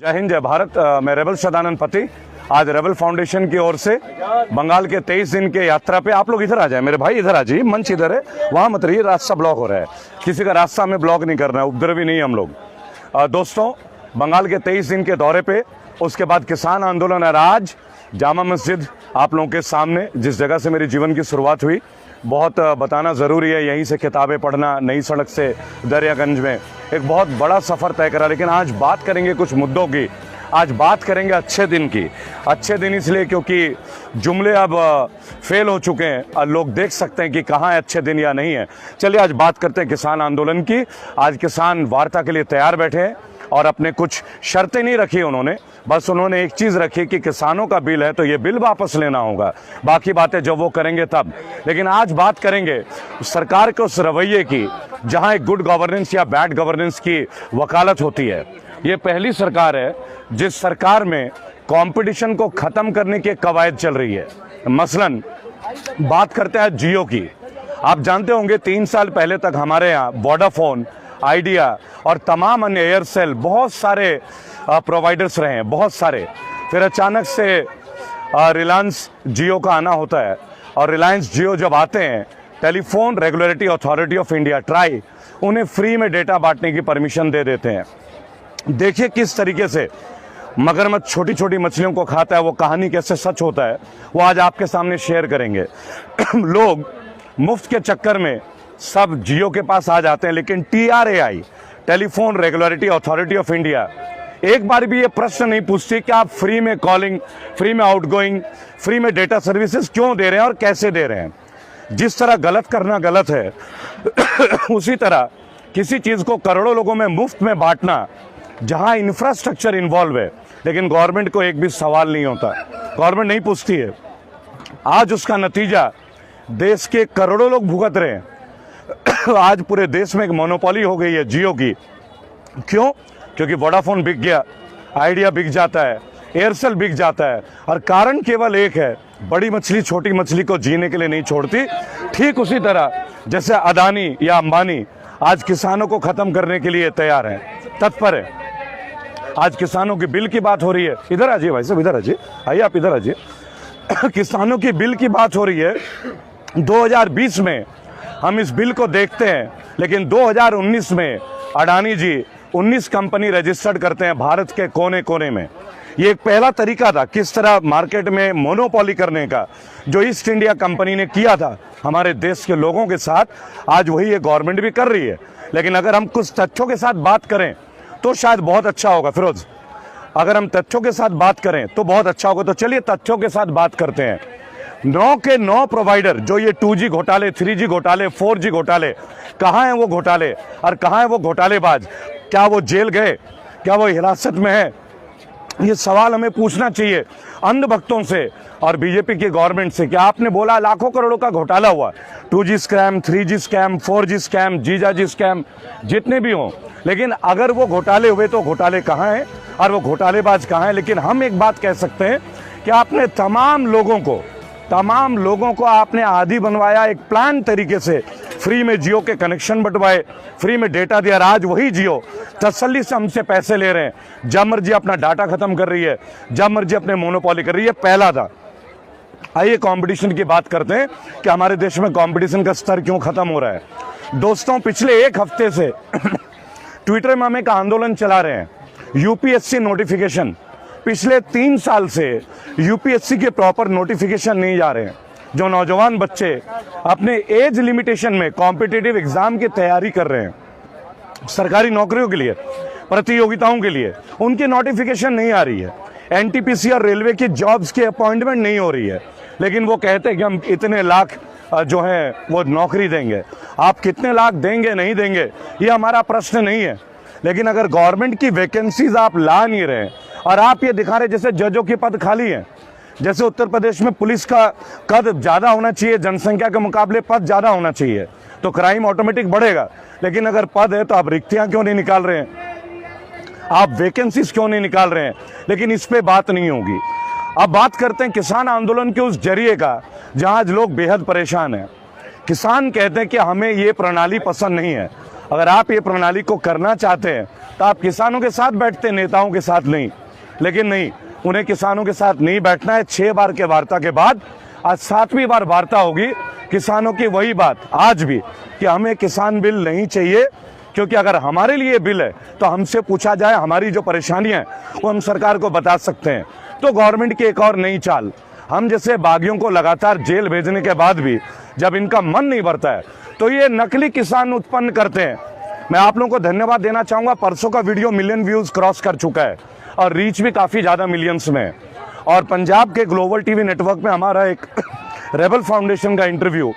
जय हिंद जय भारत। मैं रेबल सदानंद पति आज रेबल फाउंडेशन की ओर से बंगाल के 23 दिन के यात्रा पे। आप लोग इधर आ जाए, मेरे भाई इधर आ जाइए, मंच इधर है, वहां मत रहिए, रास्ता ब्लॉक हो रहा है। किसी का रास्ता हमें ब्लॉक नहीं करना है, उपद्रवी नहीं हम लोग। दोस्तों, बंगाल के 23 दिन के दौरे पे, उसके बाद किसान आंदोलन है। आज जामा मस्जिद आप लोगों के सामने, जिस जगह से मेरी जीवन की शुरुआत हुई, बहुत बताना ज़रूरी है। यहीं से किताबें पढ़ना, नई सड़क से दरियागंज में एक बहुत बड़ा सफ़र तय करा। लेकिन आज बात करेंगे कुछ मुद्दों की। आज बात करेंगे अच्छे दिन की। अच्छे दिन इसलिए क्योंकि जुमले अब फेल हो चुके हैं, लोग देख सकते हैं कि कहाँ है अच्छे दिन या नहीं है। चलिए आज बात करते हैं किसान आंदोलन की। आज किसान वार्ता के लिए तैयार बैठे हैं और अपने कुछ शर्तें नहीं रखी उन्होंने, बस उन्होंने एक चीज़ रखी कि किसानों का बिल है तो ये बिल वापस लेना होगा। बाकी बातें जब वो करेंगे तब। लेकिन आज बात करेंगे सरकार के उस रवैये की जहां एक गुड गवर्नेंस या बैड गवर्नेंस की वकालत होती है। ये पहली सरकार है जिस सरकार में कंपटीशन को ख़त्म करने की कवायद चल रही है। मसलन बात करते हैं जियो की। आप जानते होंगे 3 साल पहले तक हमारे यहाँ वोडाफोन, आइडिया और तमाम अन्य एयरसेल, बहुत सारे प्रोवाइडर्स रहे हैं, बहुत सारे। फिर अचानक से रिलायंस जियो का आना होता है और रिलायंस जियो जब आते हैं, telephone regulatory authority of India try उन्हें फ्री में डेटा बांटने की परमिशन दे देते हैं। देखिए किस तरीके से मगरमच्छ छोटी छोटी मछलियों को खाता है। वो कहानी कैसे सच होता है वो आज आपके सामने शेयर करेंगे। लोग मुफ्त के चक्कर में सब जियो के पास आ जाते हैं, लेकिन TRAI, telephone regulatory authority of India, एक बार भी ये प्रश्न नहीं पूछती कि आप फ्री में कॉलिंग, फ्री में आउटगोइंग, फ्री में डेटा सर्विसेज क्यों दे रहे हैं और कैसे दे रहे हैं। जिस तरह गलत करना गलत है उसी तरह किसी चीज़ को करोड़ों लोगों में मुफ्त में बांटना, जहां इंफ्रास्ट्रक्चर इन्वॉल्व है, लेकिन गवर्नमेंट को एक भी सवाल नहीं होता, गवर्नमेंट नहीं पूछती है। आज उसका नतीजा देश के करोड़ों लोग भुगत रहे हैं। आज पूरे देश में एक मोनोपोली हो गई है जियो की। क्यों? क्योंकि वोडाफोन बिक गया, आइडिया बिक जाता है, एयरसेल बिक जाता है, और कारण केवल एक है, बड़ी मछली छोटी मछली को जीने के लिए नहीं छोड़ती। ठीक उसी तरह जैसे अदानी या अंबानी आज किसानों को खत्म करने के लिए तैयार हैं, तत्पर है। आज किसानों की बिल की बात हो रही है। इधर आ जाइए भाई साहब, इधर आ जाइए, आइए आप इधर आ जाइए। किसानों की बिल की बात हो रही है। 2020 में हम इस बिल को देखते हैं, लेकिन 2019 में अडानी जी 19 कंपनी रजिस्टर्ड करते हैं भारत के कोने कोने में। ये एक पहला तरीका था किस तरह मार्केट में मोनोपोली करने का, जो ईस्ट इंडिया कंपनी ने किया था हमारे देश के लोगों के साथ। आज वही ये गवर्नमेंट भी कर रही है। लेकिन अगर हम कुछ तथ्यों के साथ बात करें तो शायद बहुत अच्छा होगा। फिरोज, अगर हम तथ्यों के साथ बात करें तो बहुत अच्छा होगा। तो चलिए तथ्यों के साथ बात करते हैं। 9 के 9 प्रोवाइडर जो ये 2G घोटाले, 3G घोटाले, 4G घोटाले, कहाँ हैं वो घोटाले और कहाँ है वो घोटालेबाज? क्या वो जेल गए? क्या वो हिरासत में है? ये सवाल हमें पूछना चाहिए अंधभक्तों से और बीजेपी की गवर्नमेंट से। क्या आपने बोला लाखों करोड़ों का घोटाला हुआ, 2G scam, 3G scam, 4G scam, जीजाजी स्कैम, जितने भी हों, लेकिन अगर वो घोटाले हुए तो घोटाले कहाँ हैं और वो घोटालेबाज कहाँ हैं? लेकिन हम एक बात कह सकते हैं कि आपने तमाम लोगों को आपने आदी बनवाया, एक प्लान तरीके से फ्री में जियो के कनेक्शन बंटवाए, फ्री में डेटा दिया। आज वही जियो तसल्ली से हमसे पैसे ले रहे हैं, जब मर्जी अपना डाटा खत्म कर रही है, जब मर्जी अपने मोनोपोली कर रही है। पहला था। आइए कंपटीशन की बात करते हैं कि हमारे देश में कंपटीशन का स्तर क्यों खत्म हो रहा है। दोस्तों, पिछले एक हफ्ते से ट्विटर में हम एक आंदोलन चला रहे हैं, यूपीएससी नोटिफिकेशन। पिछले 3 साल से यूपीएससी के प्रॉपर नोटिफिकेशन नहीं जा रहे हैं। जो नौजवान बच्चे अपने एज लिमिटेशन में कॉम्पिटिटिव एग्जाम की तैयारी कर रहे हैं, सरकारी नौकरियों के लिए, प्रतियोगिताओं के लिए, उनकी नोटिफिकेशन नहीं आ रही है। एनटीपीसी और रेलवे की जॉब्स की अपॉइंटमेंट नहीं हो रही है, लेकिन वो कहते हैं कि हम इतने लाख जो है वो नौकरी देंगे। आप कितने लाख देंगे नहीं देंगे ये हमारा प्रश्न नहीं है, लेकिन अगर गवर्नमेंट की वैकेंसीज आप ला नहीं रहे और आप ये दिखा रहे जैसे जजों के पद खाली हैं, जैसे उत्तर प्रदेश में पुलिस का कद ज़्यादा होना चाहिए, जनसंख्या के मुकाबले पद ज़्यादा होना चाहिए, तो क्राइम ऑटोमेटिक बढ़ेगा। लेकिन अगर पद है तो आप रिक्तियाँ क्यों नहीं निकाल रहे हैं, आप वैकेंसीज क्यों नहीं निकाल रहे हैं? लेकिन इस पे बात नहीं होगी। अब बात करते हैं किसान आंदोलन के उस जरिए का जहाँ आज लोग बेहद परेशान हैं। किसान कहते हैं कि हमें ये प्रणाली पसंद नहीं है। अगर आप ये प्रणाली को करना चाहते हैं तो आप किसानों के साथ बैठते, नेताओं के साथ नहीं। लेकिन नहीं, उन्हें किसानों के साथ नहीं बैठना है। 6 बार के वार्ता के बाद आज 7वीं बार वार्ता होगी। किसानों की वही बात आज भी कि हमें किसान बिल नहीं चाहिए, क्योंकि अगर हमारे लिए बिल है तो हमसे पूछा जाए, हमारी जो परेशानियां हैं वो हम सरकार को बता सकते हैं। तो गवर्नमेंट की एक और नई चाल, हम जैसे बागियों को लगातार जेल भेजने के बाद भी जब इनका मन नहीं भरता है तो ये नकली किसान उत्पन्न करते हैं। मैं आप लोगों को धन्यवाद देना चाहूंगा, परसों का वीडियो मिलियन व्यूज क्रॉस कर चुका है और रीच भी काफी ज्यादा मिलियंस में है। और पंजाब के ग्लोबल टीवी नेटवर्क में हमारा एक रेबल फाउंडेशन का इंटरव्यू,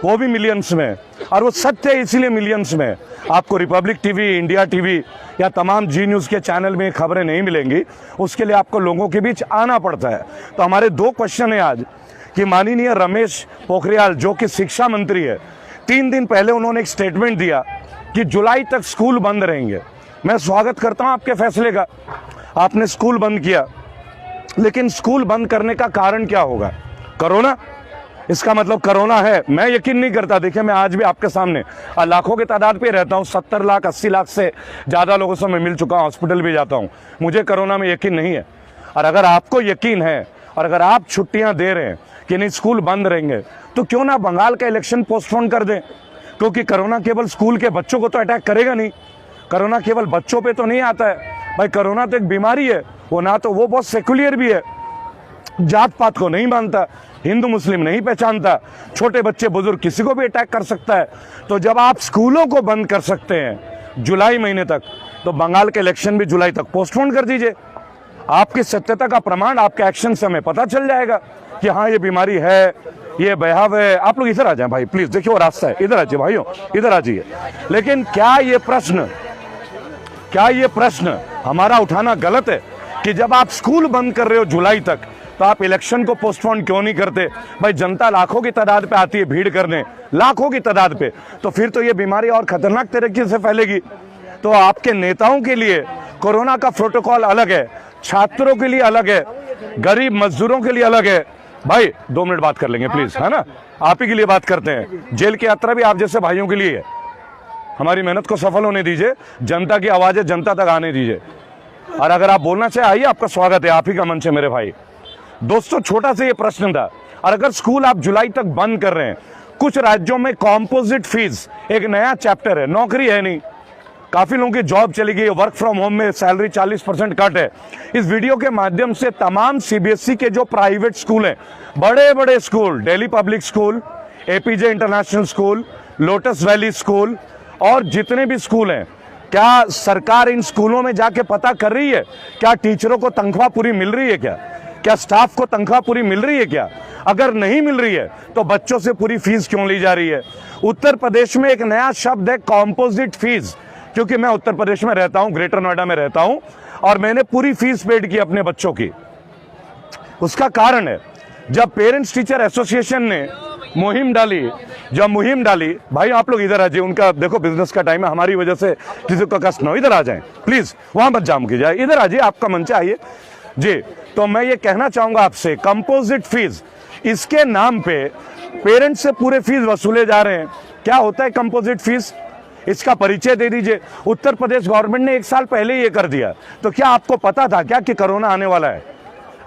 वो भी मिलियंस में, और वो सत्य है इसीलिए मिलियंस में। आपको रिपब्लिक टीवी, इंडिया टीवी या तमाम जी न्यूज़ के चैनल में खबरें नहीं मिलेंगी, उसके लिए आपको लोगों के बीच आना पड़ता है। तो हमारे 2 क्वेश्चन है आज कि माननीय रमेश पोखरियाल जो कि शिक्षा मंत्री है, 3 दिन पहले उन्होंने एक स्टेटमेंट दिया कि जुलाई तक स्कूल बंद रहेंगे। मैं स्वागत करता हूं आपके फैसले का, आपने स्कूल बंद किया, लेकिन स्कूल बंद करने का कारण क्या होगा? कोरोना? इसका मतलब कोरोना है? मैं यकीन नहीं करता। देखिए, मैं आज भी आपके सामने लाखों की तादाद पे रहता हूं, 70 लाख 80 लाख से ज़्यादा लोगों से मैं मिल चुका हूं, हॉस्पिटल भी जाता हूं, मुझे कोरोना में यकीन नहीं है। और अगर आपको यकीन है और अगर आप छुट्टियां दे रहे हैं कि नहीं स्कूल बंद रहेंगे, तो क्यों ना बंगाल का इलेक्शन पोस्टपोन कर दें? क्योंकि कोरोना केवल स्कूल के बच्चों को तो अटैक करेगा नहीं, कोरोना केवल बच्चों पे तो नहीं आता है भाई। कोरोना तो एक बीमारी है, वो ना तो वो बहुत सेक्युलर भी है, जात पात को नहीं मानता, हिंदू मुस्लिम नहीं पहचानता, छोटे बच्चे बुजुर्ग किसी को भी अटैक कर सकता है। तो जब आप स्कूलों को बंद कर सकते हैं जुलाई महीने तक, तो बंगाल के इलेक्शन भी जुलाई तक पोस्टपोन कर दीजिए। आपकी सत्यता का प्रमाण आपके एक्शन से हमें पता चल जाएगा कि हाँ ये बीमारी है, ये बहाव है। आप लोग इधर आ जाएं भाई प्लीज, देखिए वो रास्ता है, इधर आ जाइए भाइयों, इधर आ जाइए। लेकिन क्या ये प्रश्न हमारा उठाना गलत है कि जब आप स्कूल बंद कर रहे हो जुलाई तक, तो आप इलेक्शन को पोस्टपोन क्यों नहीं करते? भाई जनता लाखों की तादाद पे आती है भीड़ करने, लाखों की तादाद पे, तो फिर तो ये बीमारी और खतरनाक तरीके से फैलेगी। तो आपके नेताओं के लिए कोरोना का प्रोटोकॉल अलग है, छात्रों के लिए अलग है, गरीब मजदूरों के लिए अलग है। भाई 2 मिनट बात कर लेंगे प्लीज, है ना? आप ही के लिए बात करते हैं। जेल की यात्रा भी आप जैसे भाइयों के लिए है। हमारी मेहनत को सफल होने दीजिए, जनता की आवाजें जनता तक आने दीजिए। और अगर आप बोलना चाहे आइए, आपका स्वागत है, आप ही का मंच है मेरे भाई। दोस्तों, छोटा सा ये प्रश्न था, और अगर स्कूल आप जुलाई तक बंद कर रहे हैं, कुछ राज्यों में कॉम्पोजिट फीस एक नया चैप्टर है, नौकरी है नहीं, काफी लोगों की जॉब चली गई, वर्क फ्रॉम होम में सैलरी 40% कट है। इस वीडियो के माध्यम से तमाम सीबीएसई के जो प्राइवेट स्कूल हैं, बड़े बड़े school, Delhi public school, APJ international school, lotus valley school और जितने भी स्कूल हैं, क्या सरकार इन स्कूलों में जाके पता कर रही है क्या टीचरों को तनख्वाह पूरी मिल रही है? क्या स्टाफ को तनख्वाह पूरी मिल रही है? क्या अगर नहीं मिल रही है तो बच्चों से पूरी फीस क्यों ली जा रही है? उत्तर प्रदेश में एक नया शब्द है कॉम्पोजिट फीस, क्योंकि मैं उत्तर प्रदेश में रहता हूं, ग्रेटर नोएडा में रहता हूं, और मैंने पूरी फीस पेड की अपने बच्चों की। उसका कारण है, जब पेरेंट्स टीचर एसोसिएशन ने मुहिम डाली, भाई आप लोग इधर आ जाइए, उनका देखो बिजनेस का टाइम है, हमारी वजह से किसी को कष्ट न हो, इधर आ जाएं प्लीज, वहां मत जाम कीजिए, इधर आ जाइए, आपका मंच आइए जी। तो मैं ये कहना चाहूंगा आपसे, कंपोजिट फीस, इसके नाम पे पेरेंट्स से पूरे फीस वसूले जा रहे हैं। क्या होता है कंपोजिट फीस, इसका परिचय दे दीजिए। उत्तर प्रदेश गवर्नमेंट ने 1 साल पहले ये कर दिया, तो क्या आपको पता था क्या कि कोरोना आने वाला है?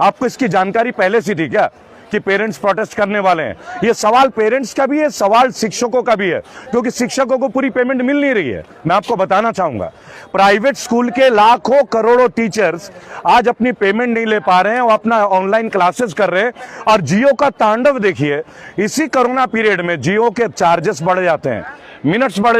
आपको इसकी जानकारी पहले से थी क्या कि पेरेंट्स प्रोटेस्ट करने वाले हैं? ये सवाल पेरेंट्स का भी है, सवाल शिक्षकों का भी है, क्योंकि शिक्षकों को पूरी पेमेंट मिल नहीं रही है। मैं आपको बताना चाहूंगा, प्राइवेट स्कूल के लाखों करोड़ों टीचर्स आज अपनी पेमेंट नहीं ले पा रहे हैं, वो अपना ऑनलाइन क्लासेस कर रहे हैं। और जियो का तांडव देखिए, इसी कोरोना पीरियड में जियो के चार्जेस बढ़ जाते हैं, मिनट्स बढ़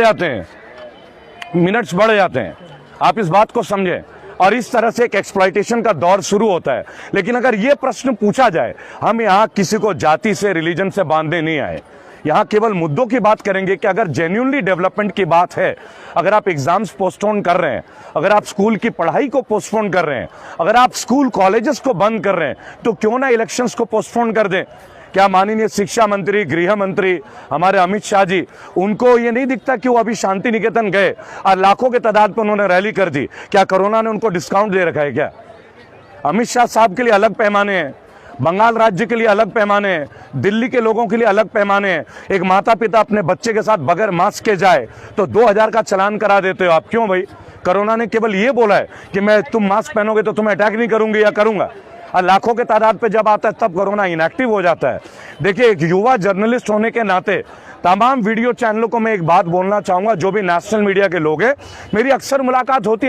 जाते हैं। आप इस बात को समझें, और इस तरह से एक एक्सप्लॉइटेशन का दौर शुरू होता है। लेकिन अगर ये प्रश्न पूछा जाए, हम यहाँ किसी को जाति से, रिलीजन से बांधने नहीं आए, यहाँ केवल मुद्दों की बात करेंगे कि अगर जेन्युइनली डेवलपमेंट की बात है, अगर आप एग्जाम्स पोस्टपोन कर रहे हैं, अगर आप स्कूल की पढ़ाई को पोस्टपोन कर रहे हैं, अगर आप स्कूल कॉलेजेस को बंद कर रहे हैं, तो क्यों ना इलेक्शंस को पोस्टपोन कर दें? क्या माननीय शिक्षा मंत्री, गृह मंत्री हमारे अमित शाह जी, उनको ये नहीं दिखता कि वो अभी शांति निकेतन गए और लाखों के तादाद पर उन्होंने रैली कर दी? क्या कोरोना ने उनको डिस्काउंट दे रखा है क्या? अमित शाह साहब के लिए अलग पैमाने हैं, बंगाल राज्य के लिए अलग पैमाने हैं, दिल्ली के लोगों के लिए अलग पैमाने हैं। एक माता पिता अपने बच्चे के साथ बगैर मास्क के जाए तो 2000 का चालान करा देते हो आप, क्यों भाई? कोरोना ने केवल ये बोला है कि तुम मास्क पहनोगे तो तुम्हें अटैक नहीं करूंगी या करूंगा, और लाखों के तादाद पे जब आता है तब कोरोना इनएक्टिव हो जाता है। देखिए, एक युवा जर्नलिस्ट होने के नाते तमाम वीडियो चैनलों को मैं एक बात बोलना चाहूंगा, जो भी नेशनल मीडिया के लोग हैं, मेरी अक्सर मुलाकात होती है